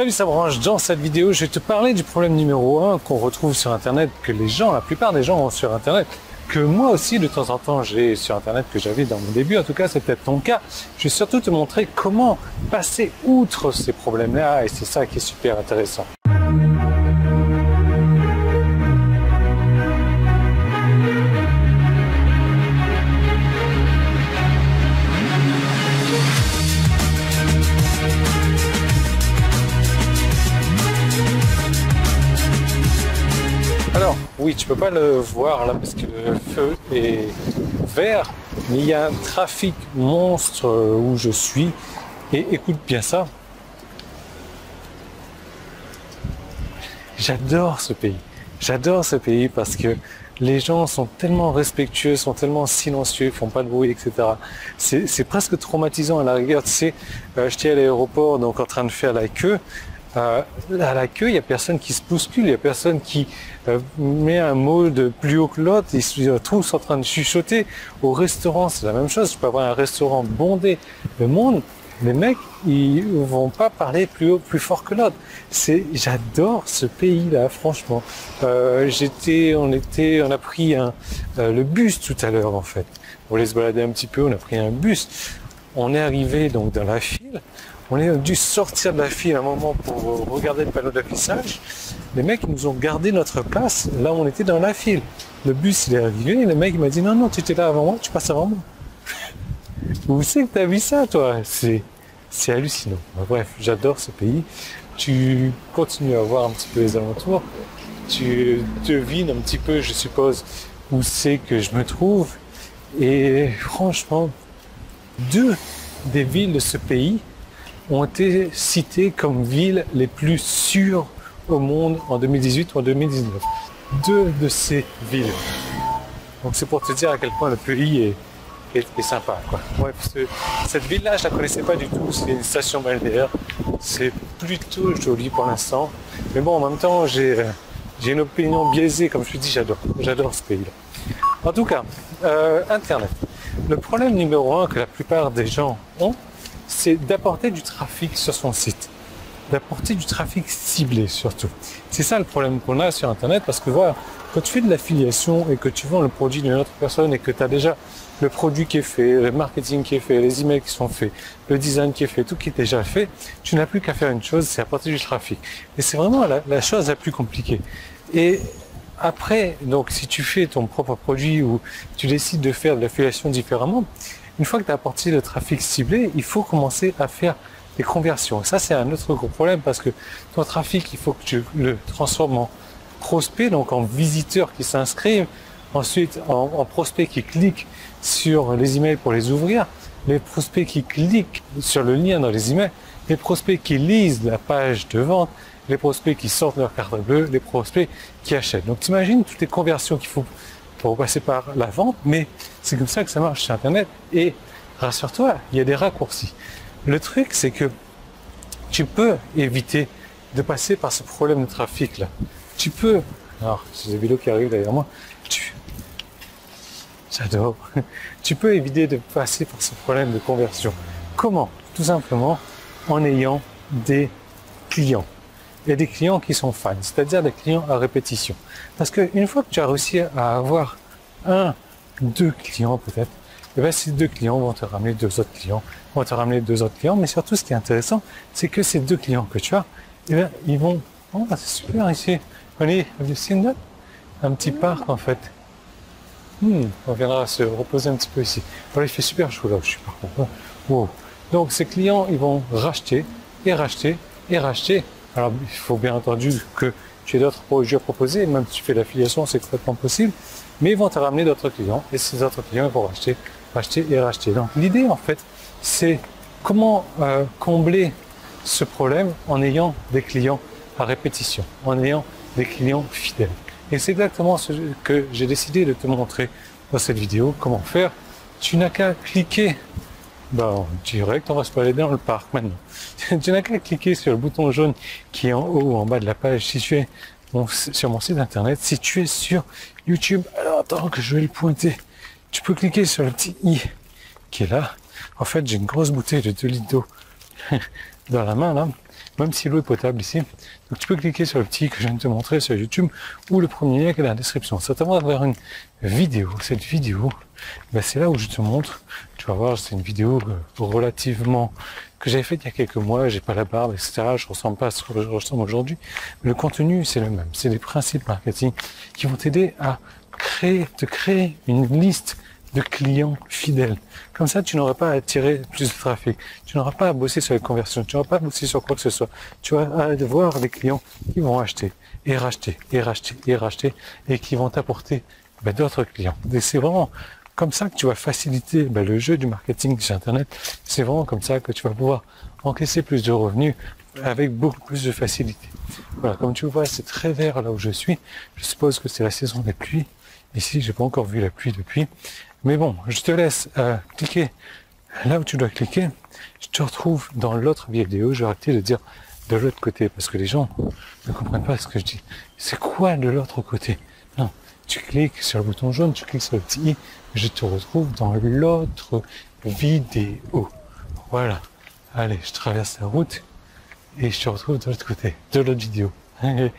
Salut, ça branche. Dans cette vidéo, je vais te parler du problème numéro 1 qu'on retrouve sur Internet, que la plupart des gens ont sur Internet, que moi aussi de temps en temps j'ai sur Internet, que j'avais dans mon début. En tout cas, c'est peut-être ton cas. Je vais surtout te montrer comment passer outre ces problèmes-là, et c'est ça qui est super intéressant. Alors, oui, tu peux pas le voir là parce que le feu est vert, mais il y a un trafic monstre où je suis. Et écoute bien ça. J'adore ce pays. J'adore ce pays parce que les gens sont tellement respectueux, sont tellement silencieux, font pas de bruit, etc. C'est presque traumatisant à la rigueur. Tu sais, j'étais à l'aéroport, donc en train de faire la queue. À la queue, il n'y a personne qui se bouscule, il n'y a personne qui met un mot de plus haut que l'autre, ils se tous en train de chuchoter. Au restaurant, c'est la même chose, tu peux avoir un restaurant bondé de monde, les mecs, ils vont pas parler plus haut, plus fort que l'autre. J'adore ce pays-là, franchement. On a pris le bus tout à l'heure, en fait. On allait se balader un petit peu, on a pris un bus. On est arrivé donc dans la file. On a dû sortir de la file un moment pour regarder le panneau d'affichage. Les mecs nous ont gardé notre place là où on était dans la file. Le bus il est arrivé et le mec il m'a dit non, tu étais là avant moi, tu passes avant moi. Où c'est que tu as vu ça toi? C'est hallucinant. Bref, j'adore ce pays. Tu continues à voir un petit peu les alentours. Tu devines un petit peu, je suppose, où c'est que je me trouve. Et franchement, deux des villes de ce pays ont été citées comme villes les plus sûres au monde en 2018 ou en 2019. Deux de ces villes. Donc c'est pour te dire à quel point le pays est sympa, quoi. Ouais, parce que cette ville-là, je la connaissais pas du tout. C'est une station balnéaire. C'est plutôt joli pour l'instant. Mais bon, en même temps, j'ai une opinion biaisée. Comme je te dis, j'adore ce pays-là. En tout cas, Internet. Le problème numéro 1 que la plupart des gens ont, c'est d'apporter du trafic sur son site, d'apporter du trafic ciblé surtout. C'est ça le problème qu'on a sur Internet, parce que voilà, quand tu fais de l'affiliation et que tu vends le produit d'une autre personne et que tu as déjà le produit qui est fait, le marketing qui est fait, les emails qui sont faits, le design qui est fait, tout qui est déjà fait, tu n'as plus qu'à faire une chose, c'est apporter du trafic. Et c'est vraiment la chose la plus compliquée. Et après, donc si tu fais ton propre produit ou tu décides de faire de l'affiliation différemment, une fois que tu as apporté le trafic ciblé, il faut commencer à faire des conversions. Ça, c'est un autre gros problème parce que ton trafic, il faut que tu le transformes en prospect, donc en visiteurs qui s'inscrivent, ensuite en prospects qui cliquent sur les emails pour les ouvrir, les prospects qui cliquent sur le lien dans les emails, les prospects qui lisent la page de vente, les prospects qui sortent leur carte bleue, les prospects qui achètent. Donc, t'imagines toutes les conversions qu'il faut pour passer par la vente, mais c'est comme ça que ça marche sur Internet. Et rassure-toi, il y a des raccourcis. Le truc, c'est que tu peux éviter de passer par ce problème de trafic-là. Tu peux... Alors, j'ai des vélos qui arrivent derrière moi. J'adore. Tu peux éviter de passer par ce problème de conversion. Comment? Tout simplement en ayant des clients. Il y a des clients qui sont fans, c'est-à-dire des clients à répétition. Parce qu'une fois que tu as réussi à avoir deux clients peut-être, et bien ces deux clients vont te ramener deux autres clients, mais surtout ce qui est intéressant, c'est que ces deux clients que tu as, et bien ils vont, oh c'est super ici, allez, un petit parc en fait. On viendra se reposer un petit peu ici. Voilà, il fait super chaud là où je suis par contre. Wow. Donc ces clients, ils vont racheter et racheter et racheter. Alors, il faut bien entendu que tu aies d'autres produits à proposer, même si tu fais l'affiliation, c'est complètement possible, mais ils vont te ramener d'autres clients, et ces autres clients ils vont racheter et racheter. Donc, l'idée, en fait, c'est comment combler ce problème en ayant des clients à répétition, en ayant des clients fidèles. Et c'est exactement ce que j'ai décidé de te montrer dans cette vidéo, comment faire. Tu n'as qu'à cliquer direct, on va se balader dans le parc maintenant. Tu n'as qu'à cliquer sur le bouton jaune qui est en haut ou en bas de la page si tu es sur mon site internet. Si tu es sur YouTube, alors attends que je vais le pointer. Tu peux cliquer sur le petit i qui est là. En fait, j'ai une grosse bouteille de 2 litres d'eau dans la main là. même si l'eau est potable ici. Donc tu peux cliquer sur le petit que je viens de te montrer sur YouTube ou le premier lien qui est dans la description. Ça t'amènera vers une vidéo. Cette vidéo, ben, c'est là où je te montre. Tu vas voir, c'est une vidéo relativement que j'avais faite il y a quelques mois. J'ai pas la barbe, etc. Je ressemble pas à ce que je ressemble aujourd'hui. Mais le contenu, c'est le même. C'est des principes marketing qui vont t'aider à te créer une liste de clients fidèles. Comme ça, tu n'auras pas à attirer plus de trafic. Tu n'auras pas à bosser sur les conversions. Tu n'auras pas à bosser sur quoi que ce soit. Tu vas voir des clients qui vont acheter et racheter et racheter et racheter et qui vont t'apporter d'autres clients. Et c'est vraiment comme ça que tu vas faciliter le jeu du marketing sur Internet. C'est vraiment comme ça que tu vas pouvoir encaisser plus de revenus avec beaucoup plus de facilité. Voilà, comme tu vois, c'est très vert là où je suis. Je suppose que c'est la saison des pluies. Ici, j'ai pas encore vu la pluie depuis. Mais bon, je te laisse cliquer là où tu dois cliquer. Je te retrouve dans l'autre vidéo. Je vais arrêter de dire de l'autre côté parce que les gens ne comprennent pas ce que je dis. C'est quoi de l'autre côté? Non, tu cliques sur le bouton jaune, tu cliques sur le petit i. Je te retrouve dans l'autre vidéo. Voilà. Allez, je traverse la route et je te retrouve de l'autre côté, de l'autre vidéo. Allez.